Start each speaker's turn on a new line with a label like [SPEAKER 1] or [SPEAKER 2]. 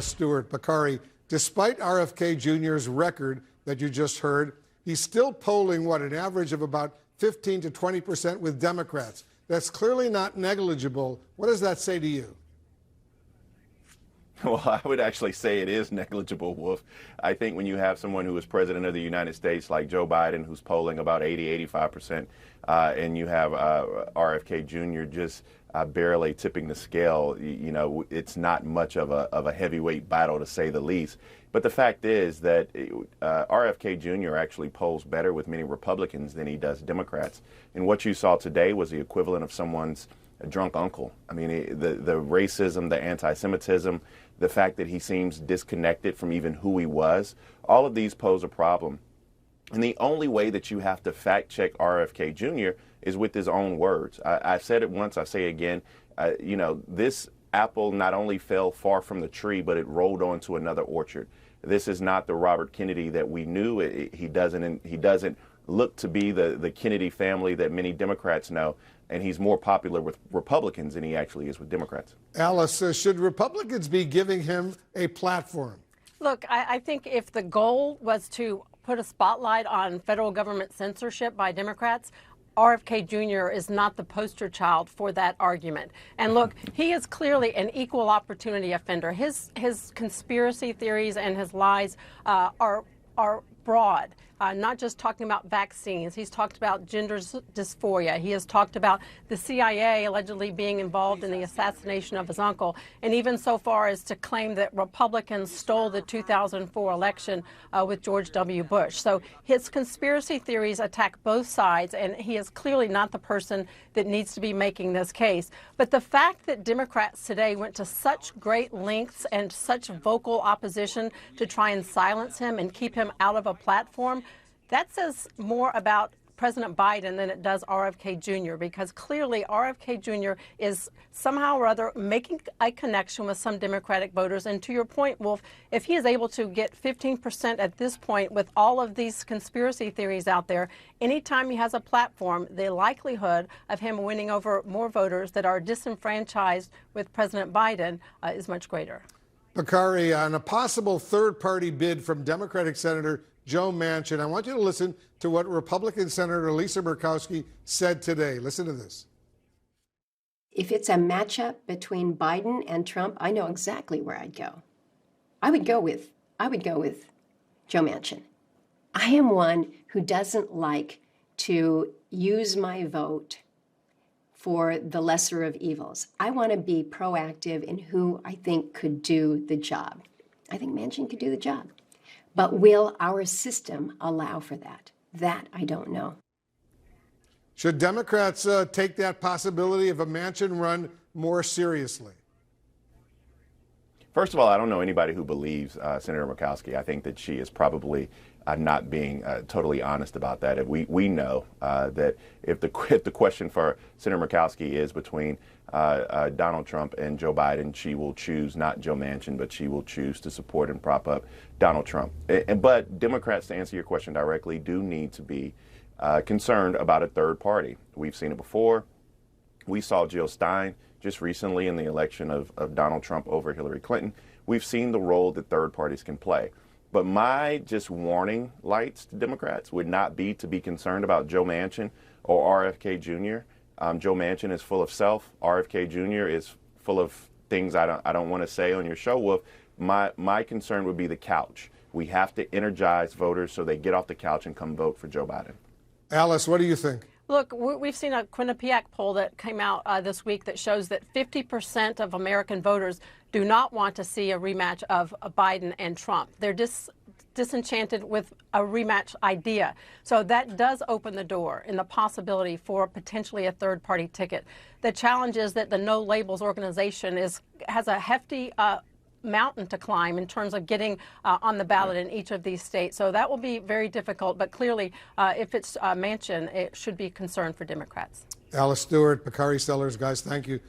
[SPEAKER 1] Stewart, Bakari, despite RFK Jr.'s record that you just heard, he's still polling, what, an average of about 15 to 20% with Democrats. That's clearly not negligible. What does that say to you?
[SPEAKER 2] Well, I would actually say it is negligible, Wolf. I think when you have someone who is president of the United States like Joe Biden, who's polling about 85%, and you have RFK Jr. just barely tipping the scale, you know, it's not much of a heavyweight battle, to say the least. But the fact is that RFK Jr. actually polls better with many Republicans than he does Democrats. And what you saw today was the equivalent of someone's drunk uncle. I mean, the racism, the anti-Semitism, the fact that he seems disconnected from even who he was, all of these pose a problem. And the only way that you have to fact check RFK Jr. is with his own words. I said it once, I say it again, you know, this apple not only fell far from the tree, but it rolled onto another orchard. This is not the Robert Kennedy that we knew. He doesn't look to be the Kennedy family that many Democrats know, and he's more popular with Republicans than he actually is with Democrats.
[SPEAKER 1] Alice, should Republicans be giving him a platform?
[SPEAKER 3] Look, I think if the goal was to put a spotlight on federal government censorship by Democrats, RFK Jr. is not the poster child for that argument. And look, he is clearly an equal opportunity offender. His conspiracy theories and his lies are broad. Not just talking about vaccines. He's talked about gender dysphoria. He has talked about the CIA allegedly being involved in the assassination of his uncle, and even so far as to claim that Republicans stole the 2004 election with George W. Bush. So his conspiracy theories attack both sides, and he is clearly not the person that needs to be making this case. But the fact that Democrats today went to such great lengths and such vocal opposition to try and silence him and keep him out of a platform, that says more about President Biden than it does RFK Jr., because clearly RFK Jr. is somehow or other making a connection with some Democratic voters. And to your point, Wolf, if he is able to get 15% at this point with all of these conspiracy theories out there, anytime he has a platform, the likelihood of him winning over more voters that are disenfranchised with President Biden is much greater.
[SPEAKER 1] Bakari, on a possible third-party bid from Democratic Senator Joe Manchin, I want you to listen to what Republican Senator Lisa Murkowski said today. Listen to this.
[SPEAKER 4] If it's a matchup between Biden and Trump, I know exactly where I'd go. I would go with Joe Manchin. I am one who doesn't like to use my vote for the lesser of evils. I want to be proactive in who I think could do the job. I think Manchin could do the job. But will our system allow for that? That I don't know.
[SPEAKER 1] Should Democrats take that possibility of a Manchin run more seriously?
[SPEAKER 2] First of all, I don't know anybody who believes Senator Murkowski. I think that she is probably not being totally honest about that. We know that if the question for Senator Murkowski is between Donald Trump and Joe Biden, she will choose not Joe Manchin, but she will choose to support and prop up Donald Trump. But Democrats, to answer your question directly, do need to be concerned about a third party. We've seen it before. We saw Jill Stein just recently in the election of Donald Trump over Hillary Clinton. We've seen the role that third parties can play. But my just warning lights to Democrats would not be to be concerned about Joe Manchin or RFK Jr. Joe Manchin is full of self. RFK Jr. is full of things I don't want to say on your show, Wolf. My concern would be the couch. We have to energize voters so they get off the couch and come vote for Joe Biden.
[SPEAKER 1] Alice, what do you think?
[SPEAKER 3] Look, we've seen a Quinnipiac poll that came out this week that shows that 50% of American voters do not want to see a rematch of Biden and Trump. They're disenchanted with a rematch idea. So that does open the door in the possibility for potentially a third-party ticket. The challenge is that the No Labels organization has a hefty mountain to climb in terms of getting on the ballot in each of these states. So that will be very difficult. But clearly, if it's Manchin, it should be a concern for Democrats.
[SPEAKER 1] Alice Stewart, Bakari Sellars, guys, thank you.